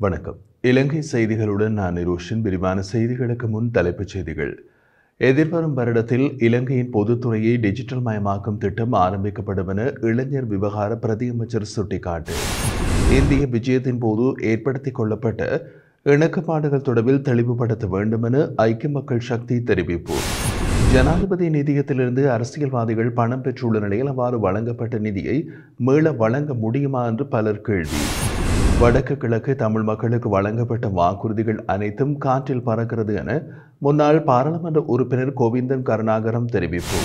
வணக்கம். இலங்கை செய்திகளுடன் நான் நிரோஷன். விரிவான செய்திகளுக்கு முன் தலைப்புச் செய்திகள். எதிர்வரும் வருடத்தில் இலங்கையின் பொதுத்துறையை டிஜிட்டல் மயமாக்கும் திட்டம் ஆரம்பிக்கப்படும் என இளைஞர் விவகார பிரதியமைச்சர் சுட்டிக்காட்டு. இந்திய விஜயத்தின் போது ஏற்படுத்திக் கொள்ளப்பட்ட இணக்கப்பாடுகள் தொடர்பில் தெளிவுபடுத்த வேண்டும் என ஐக்கிய மக்கள் சக்தி தெரிவிப்பு. ஜனாதிபதி நிதியத்திலிருந்து அரசியல்வாதிகள் பணம் பெற்றுள்ள நிலையில் அவ்வாறு வழங்கப்பட்ட நிதியை மீள வழங்க முடியுமா என்று பலர் கேள்வி. வடக்கு கிழக்கு தமிழ் மக்களுக்கு வழங்கப்பட்ட வாக்குறுதிகள் அனைத்தும் காற்றில் பறக்கிறது என முன்னாள் பாராளுமன்ற உறுப்பினர் கோவிந்தன் கருணாகரம் தெரிவிப்பு.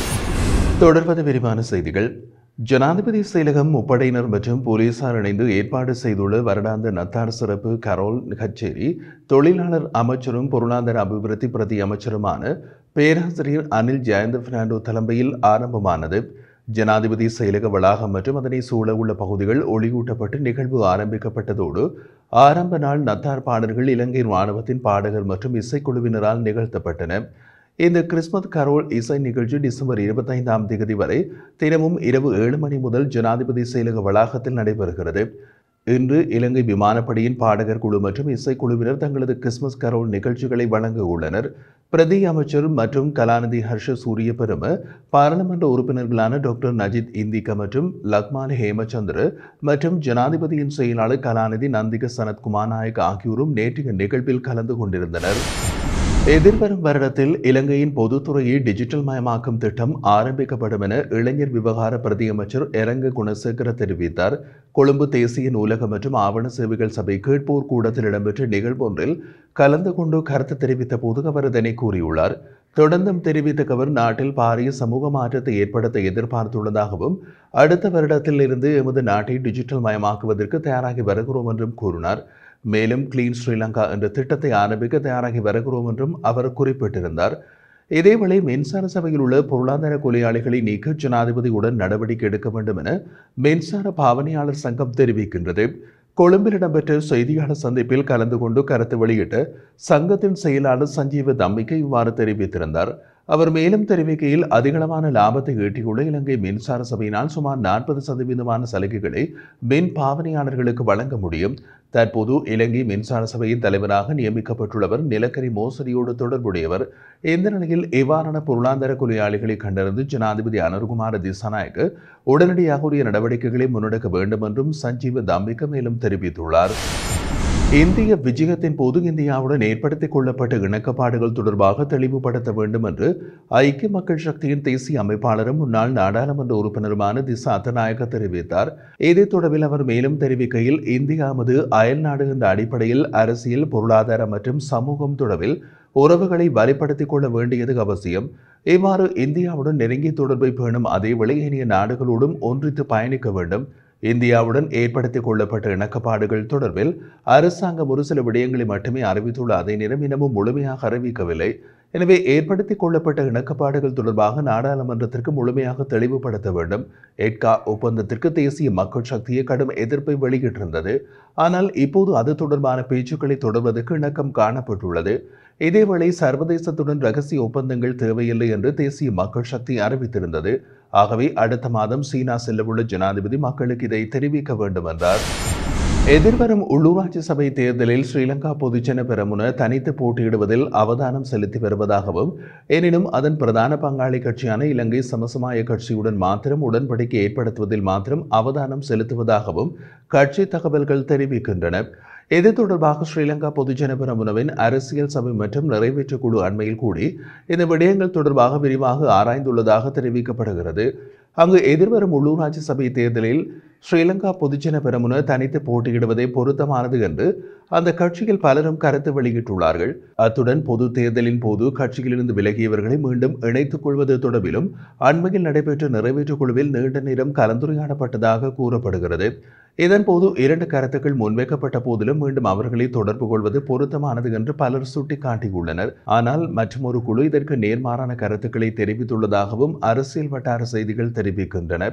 தொடர்வது விரிவான செய்திகள். ஜனாதிபதி செயலகம், முப்படையினர் மற்றும் போலீசார் இணைந்து ஏற்பாடு செய்துள்ள வருடாந்த நத்தார் சிறப்பு கரோல் கச்சேரி தொழிலாளர் அமைச்சரும் பொருளாதார அபிவிருத்தி பிரதி அமைச்சருமான பேராசிரியர் அனில் ஜெயந்த பெர்னாண்டோ தலைமையில் ஆரம்பமானது. ஜனாதிபதி செயலக வளாகம் மற்றும் அதனை சூழ உள்ள பகுதிகள் ஒளியூட்டப்பட்டு நிகழ்வு ஆரம்பிக்கப்பட்டதோடு ஆரம்ப நாள் நத்தார் பாடல்கள் இலங்கை இராணுவத்தின் பாடகர் மற்றும் இசைக்குழுவினரால் நிகழ்த்தப்பட்டன. இந்த கிறிஸ்மஸ் கரோல் இசை நிகழ்ச்சி டிசம்பர் 25ஆம் தேதி வரை தினமும் இரவு 7 மணி முதல் ஜனாதிபதி செயலக வளாகத்தில் நடைபெறுகிறது. இன்று இலங்கை விமானப்படையின் பாடகர் குழு மற்றும் இசைக்குழுவினர் தங்களது கிறிஸ்மஸ் கரோல் நிகழ்ச்சிகளை வழங்க உள்ளனர். பிரதி அமைச்சர் மற்றும் கலாநிதி ஹர்ஷ சூரிய பெரும, பாராளுமன்ற உறுப்பினர்களான டாக்டர் நஜித் இந்திக மற்றும் லக்மான் ஹேமச்சந்திர மற்றும் ஜனாதிபதியின் செயலாளர் கலாநிதி நந்திக சனத்குமார் நாயக் ஆகியோரும் நேற்றைய நிகழ்வில் கலந்து கொண்டிருந்தனர். எதிர்வரும் வருடத்தில் இலங்கையின் பொதுத்துறையை டிஜிட்டல் மயமாக்கும் திட்டம் ஆரம்பிக்கப்படும் என இளைஞர் விவகார பிரதியமைச்சர் எரங்க குணசேகர தெரிவித்தார். கொழும்பு தேசிய நூலகம் மற்றும் ஆவண சேவைகள் சபை கேட்போர் கூடத்தில் இடம்பெற்ற நிகழ்வொன்றில் கலந்து கொண்டு கருத்து தெரிவித்த போது அவர் இதனை கூறியுள்ளார். தொடர்ந்தும் தெரிவித்த அவர், நாட்டில் பாரிய சமூக மாற்றத்தை ஏற்படுத்த எதிர்பார்த்துள்ளதாகவும் அடுத்த வருடத்தில் இருந்து எமது நாட்டை டிஜிட்டல் மயமாக்குவதற்கு தயாராகி வருகிறோம் என்றும் கூறினார். மேலும் கிளீன் ஸ்ரீலங்கா என்ற திட்டத்தை ஆரம்பிக்க தயாராகி வருகிறோம் என்றும் அவர் குறிப்பிட்டிருந்தார். இதேவேளை மின்சார சபையில் உள்ள பொருளாதார கொலையாளிகளை நீக்க ஜனாதிபதியுடன் நடவடிக்கை எடுக்க வேண்டும் என மின்சார பாவனையாளர் சங்கம் தெரிவிக்கின்றது. கொழும்பில் இடம்பெற்ற செய்தியாளர் சந்திப்பில் கலந்து கொண்டு கருத்து வெளியிட்ட சங்கத்தின் செயலாளர் சஞ்சீவ தம்பிக்கு இவ்வாறு தெரிவித்திருந்தார். அவர் மேலும் தெரிவிக்கையில், அதிகளவான லாபத்தை ஈட்டியுள்ள இலங்கை மின்சார சபையினால் சுமார் 40% சலுகைகளை மின் பாவனையாளர்களுக்கு வழங்க முடியும். தற்போது இலங்கை மின்சார சபையின் தலைவராக நியமிக்கப்பட்டுள்ளவர் நிலக்கரி மோசடியோடு தொடர்புடையவர். இந்த நிலையில் இவ்வாறான பொருளாதார கொலையாளிகளை கண்டறிந்து ஜனாதிபதி அனுர்குமார திசாநாயக்க உடனடியாக உரிய நடவடிக்கைகளை முன்னெடுக்க வேண்டும் என்றும் சஞ்சீவ தம்பிக்க மேலும் தெரிவித்துள்ளார். இந்திய விஜயத்தின் போது இந்தியாவுடன் ஏற்படுத்திக் கொள்ளப்பட்ட இணக்கப்பாடுகள் தொடர்பாக தெளிவுபடுத்த வேண்டும் என்று ஐக்கிய மக்கள் சக்தியின் தேசிய அமைப்பாளரும் முன்னாள் நாடாளுமன்ற உறுப்பினருமான திசா அத்தநாயக்க தெரிவித்தார். இதே தொடர்பில் அவர் மேலும் தெரிவிக்கையில், இந்தியா நமது அயல் நாடு என்ற அடிப்படையில் அரசியல், பொருளாதார மற்றும் சமூகம் தொடர்பில் உறவுகளை வலுப்படுத்திக் கொள்ள வேண்டியது அவசியம். இவ்வாறு இந்தியாவுடன் நெருங்கிய தொடர்பை பேணும் அதேவேளை ஏனைய நாடுகளோடும் ஒன்றித்து பயணிக்க வேண்டும். இந்தியாவுடன் ஏற்படுத்திக் கொள்ளப்பட்ட இணக்கப்பாடுகள் தொடர்பில் அரசாங்கம் ஒரு சில விடயங்களை மட்டுமே அறிவித்துள்ள அதே நேரம் இன்னமும் முழுமையாக அறிவிக்கவில்லை. எனவே ஏற்படுத்திக் கொள்ளப்பட்ட இணக்கப்பாடுகள் தொடர்பாக நாடாளுமன்றத்திற்கு முழுமையாக தெளிவுபடுத்த வேண்டும். எட்கா ஒப்பந்தத்திற்கு தேசிய மக்கள் சக்தியை கடும் எதிர்ப்பை வெளியிட்டிருந்தது. ஆனால் இப்போது அது தொடர்பான பேச்சுக்களை தொடர்வதற்கு இணக்கம் காணப்பட்டுள்ளது. இதேவேளை சர்வதேசத்துடன் இரகசிய ஒப்பந்தங்கள் தேவையில்லை என்று தேசிய மக்கள் சக்தி அறிவித்திருந்தது. ஆகவே அடுத்த மாதம் சீனா செல்லவுள்ள ஜனாதிபதி மக்களுக்கு இதை தெரிவிக்க வேண்டும் என்றார். எதிர்வரும் உள்ளூராட்சி சபை தேர்தலில் ஸ்ரீலங்கா பொதுஜன பெரமுன தனித்து போட்டியிடுவதில் அவதானம் செலுத்தி வருவதாகவும், எனினும் அதன் பிரதான பங்காளி கட்சியான இலங்கை சமசமாய கட்சியுடன் மாத்திரம் உடன்படிக்கை ஏற்படுத்துவதில் மாத்திரம் அவதானம் செலுத்துவதாகவும் கட்சி தகவல்கள் தெரிவிக்கின்றன. இது தொடர்பாக ஸ்ரீலங்கா பொதுஜன பெரமுனவின் அரசியல் சபை மற்றும் நிறைவேற்று குழு அண்மையில் கூடி இந்த விடயங்கள் தொடர்பாக விரிவாக ஆராய்ந்துள்ளதாக தெரிவிக்கப்படுகிறது. அங்கு எதிர்வரும் உள்ளூராட்சி சபை தேர்தலில் ஸ்ரீலங்கா பொதுஜன பெரமுன தனித்து போட்டியிடுவதே பொருத்தமானது என்று அந்த கட்சியில் பலரும் கருத்து வெளியிட்டுள்ளார்கள். அத்துடன் பொது தேர்தலின் போது கட்சியிலிருந்து விலகியவர்களை மீண்டும் இணைத்துக் கொள்வது தொடர்பிலும் அண்மையில் நடைபெற்ற நிறைவேற்றுக் குழுவில் நீண்ட நேரம் கலந்துரையாடப்பட்டதாக கூறப்படுகிறது. இதன்போது 2 கருத்துக்கள் முன்வைக்கப்பட்ட போதிலும் மீண்டும் அவர்களை தொடர்பு கொள்வது பொருத்தமானது என்று பலர் சுட்டிக்காட்டியுள்ளனர். ஆனால் மற்றொரு குழு இதற்கு நேர்மாறான கருத்துக்களை தெரிவித்துள்ளதாகவும் அரசியல் வட்டார செய்திகள் தெரிவிக்கின்றன.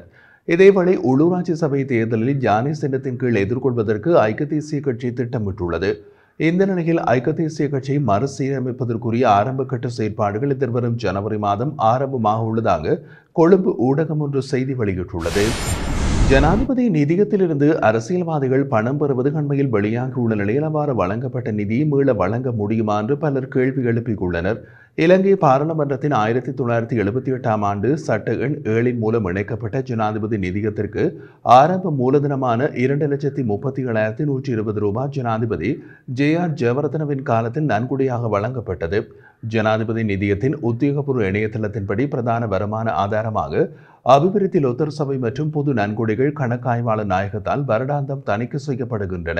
இதேவேளை உள்ளூராட்சி சபை தேர்தலில் ஜானி சின்னத்தின் கீழ் எதிர்கொள்வதற்கு ஐக்கிய தேசிய கட்சி திட்டமிட்டுள்ளது. இந்த நிலையில் ஐக்கிய தேசிய கட்சியை மறுசீரமைப்பதற்குரிய ஆரம்ப கட்ட செயற்பாடுகள் எதிர்வரும் ஜனவரி மாதம் ஆரம்பமாக உள்ளதாக கொழும்பு ஊடகம் ஒன்று செய்தி வெளியிட்டுள்ளது. ஜனாதிபதி நிதியத்திலிருந்து அரசியல்வாதிகள் பணம் பெறுவது அண்மையில் வெளியாகியுள்ள நிலையில் அவ்வாறு வழங்கப்பட்ட நிதியை மீள வழங்க முடியுமா என்று பலர் கேள்வி எழுப்பியுள்ளனர். இலங்கை பாராளுமன்றத்தின் 1978ஆம் ஆண்டு சட்ட எண் 7 மூலம் இணைக்கப்பட்ட ஜனாதிபதி நிதியத்திற்கு ஆரம்ப மூலதனமான 2,37,120 ரூபாய் ஜனாதிபதி JR ஜெயவர்தனவின் காலத்தில் நன்கொடையாக வழங்கப்பட்டது. ஜனாதிபதி நிதியத்தின் உத்தியோகபூர்வ இணையதளத்தின்படி பிரதான வருமான ஆதாரமாக அபிவிருத்தி லொத்தர் சபை மற்றும் பொது நன்கொடைகள் கணக்காய்வாளர் நாயகத்தால் வருடாந்தம் தணிக்கை செய்யப்படுகின்றன.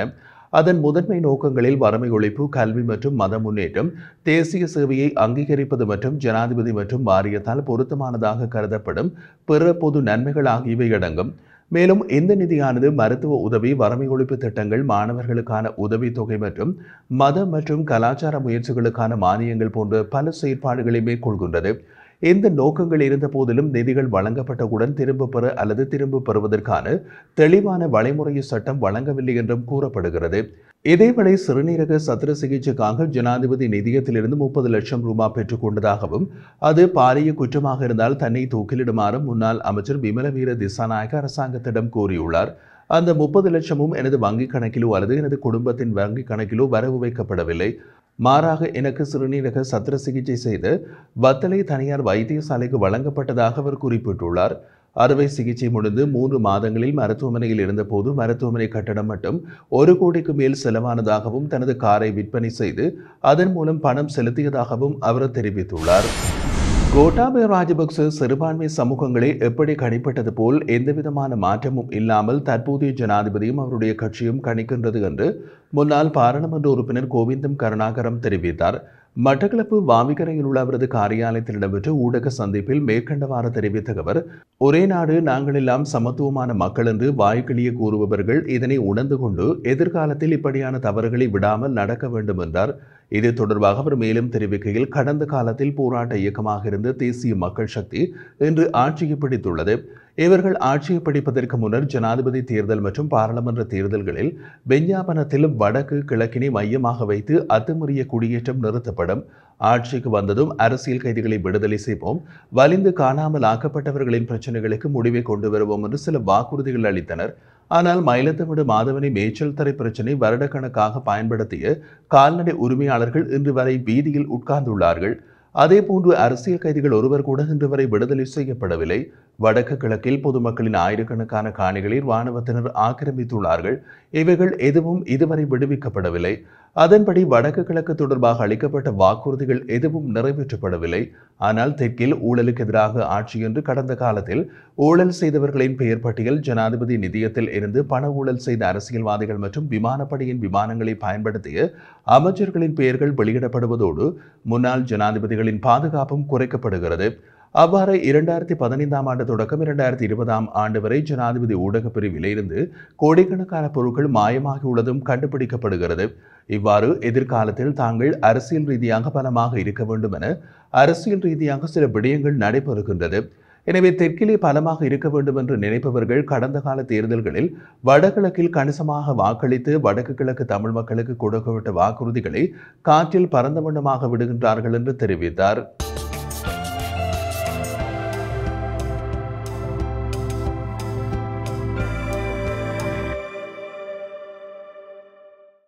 அதன் முதன்மை நோக்கங்களில் வறுமை ஒழிப்பு, கல்வி மற்றும் மத முன்னேற்றம், தேசிய சேவையை அங்கீகரிப்பது மற்றும் ஜனாதிபதி மற்றும் வாரியத்தால் பொருத்தமானதாக கருதப்படும் பிற பொது நன்மைகள் ஆகியவை அடங்கும். மேலும் இந்த நிதியானது மருத்துவ உதவி, வறுமை ஒழிப்பு திட்டங்கள், மாணவர்களுக்கான உதவித்தொகை மற்றும் மத மற்றும் கலாச்சார முயற்சிகளுக்கான மானியங்கள் போன்ற பல செயற்பாடுகளை மேற்கொள்கின்றது. இந்த நோக்கங்கள் இருந்த போதிலும் நிதிகள் வழங்கப்பட்டவுடன் திரும்ப பெற அல்லது திரும்ப பெறுவதற்கான தெளிவான வழிமுறையை சட்டம் வழங்கவில்லை என்றும் கூறப்படுகிறது. இதேவேளை சிறுநீரக சத்திர சிகிச்சைக்காக ஜனாதிபதி நிதியத்திலிருந்து 30 லட்சம் ரூபாய் பெற்றுக் கொண்டதாகவும் அது பாரிய குற்றமாக இருந்தால் தன்னை தூக்கிலிடுமாறு முன்னாள் அமைச்சர் விமலவீர திசாநாயக்க அரசாங்கத்திடம் கூறியுள்ளார். அந்த 30 லட்சமும் எனது வங்கிக் கணக்கிலோ அல்லது எனது குடும்பத்தின் வங்கிக் கணக்கிலோ வரவு வைக்கப்படவில்லை. மாறாக எனக்கு சிறுநீரக சத்திர சிகிச்சை செய்து வத்தலை தனியார் வைத்தியசாலைக்கு வழங்கப்பட்டதாக அவர் குறிப்பிட்டுள்ளார். அறுவை சிகிச்சை முடிந்து 3 மாதங்களில் மருத்துவமனையில் இருந்தபோது மருத்துவமனை கட்டணம் மட்டும் 1 கோடிக்கு மேல் செலவானதாகவும் தனது காரை விற்பனை செய்து அதன் மூலம் பணம் செலுத்தியதாகவும் அவர் தெரிவித்துள்ளார். கோட்டாபய ராஜபக்ச சிறுபான்மை சமூகங்களை எப்படி கணிப்பட்டது போல் எந்தவிதமான மாற்றமும் இல்லாமல் தற்போதைய ஜனாதிபதியும் அவருடைய கட்சியும் கணிக்கின்றது என்று முன்னாள் பாராளுமன்ற உறுப்பினர் கோவிந்தம் கருணாகரம் தெரிவித்தார். மட்டக்களப்பு வாவிகரையில் உள்ள அவரது காரியாலயத்தில் இடம்பெற்ற ஊடக சந்திப்பில் மேற்கண்டவாறு தெரிவித்த அவர், ஒரே நாடு, நாங்கள் எல்லாம் சமத்துவமான மக்கள் என்று வாய்க்கிளிய கூறுபவர்கள் இதனை உணர்ந்து கொண்டு எதிர்காலத்தில் இப்படியான தவறுகளை விடாமல் நடக்க வேண்டும் என்றார். இது தொடர்பாக அவர் மேலும் தெரிவிக்கையில், கடந்த காலத்தில் போராட்ட இயக்கமாக இருந்த தேசிய மக்கள் சக்தி இன்று ஆட்சியை பிடித்துள்ளது. இவர்கள் ஆட்சியை பிடிப்பதற்கு முன்னர் ஜனாதிபதி தேர்தல் மற்றும் பாராளுமன்ற தேர்தல்களில் விஞ்ஞாபனத்தில் வடக்கு கிழக்கினை மையமாக வைத்து அத்துமீறிய குடியேற்றம் நிறுத்தப்படும். ஆட்சிக்கு வந்ததும் அரசியல் கைதிகளை விடுதலை செய்வோம், வலிந்து காணாமல் ஆக்கப்பட்டவர்களின் பிரச்சனைகளுக்கு முடிவை கொண்டு வருவோம் என்று சில வாக்குறுதிகள் அளித்தனர். ஆனால் மயிலத்தமிடு மாதவனை மேய்ச்சல் தரை பிரச்சினை வருடக்கணக்காக பயன்படுத்திய கால்நடை உரிமையாளர்கள் இன்று வரை வீதியில் உட்கார்ந்துள்ளார்கள். அதேபோன்று அரசியல் கைதிகள் ஒருவர் கூட இன்று வரை விடுதலை செய்யப்படவில்லை. வடக்கு கிழக்கில் பொதுமக்களின் ஆயிரக்கணக்கான காணிகளை இராணுவத்தினர் ஆக்கிரமித்துள்ளார்கள். இவைகள் எதுவும் இதுவரை விடுவிக்கப்படவில்லை. அதன்படி வடக்கு கிழக்கு தொடர்பாக அளிக்கப்பட்ட வாக்குறுதிகள் எதுவும் நிறைவேற்றப்படவில்லை. ஆனால் தெற்கில் ஊழலுக்கு எதிராக ஆட்சி என்று கடந்த காலத்தில் ஊழல் செய்தவர்களின் பெயர் பட்டியல் ஜனாதிபதி நிதியத்தில் இருந்து பண ஊழல் செய்த அரசியல்வாதிகள் மற்றும் விமானப்படையின் விமானங்களை பயன்படுத்திய அமைச்சர்களின் பெயர்கள் வெளியிடப்படுவதோடு முன்னாள் ஜனாதிபதிகளின் பாதுகாப்பும் குறைக்கப்படுகிறது. அவ்வாறு 2015ஆம் ஆண்டு தொடக்கம் 2020ஆம் ஆண்டு வரை ஜனாதிபதி ஊடக பிரிவில் இருந்து கோடிக்கணக்கான பொருட்கள் மாயமாகியுள்ளதும் கண்டுபிடிக்கப்படுகிறது. இவ்வாறு எதிர்காலத்தில் தாங்கள் அரசியல் ரீதியாக பலமாக இருக்க வேண்டும் என அரசியல் ரீதியாக சில விடயங்கள் நடைபெறுகின்றது. எனவே தெற்கிலே பலமாக இருக்க வேண்டும் என்று நினைப்பவர்கள் கடந்த கால தேர்தல்களில் வடகிழக்கில் கணிசமாக வாக்களித்து வடக்கு கிழக்கு தமிழ் மக்களுக்கு கொடுக்கப்பட்ட வாக்குறுதிகளை காற்றில் பறந்த வண்ணமாக விடுகின்றார்கள் என்று தெரிவித்தார்.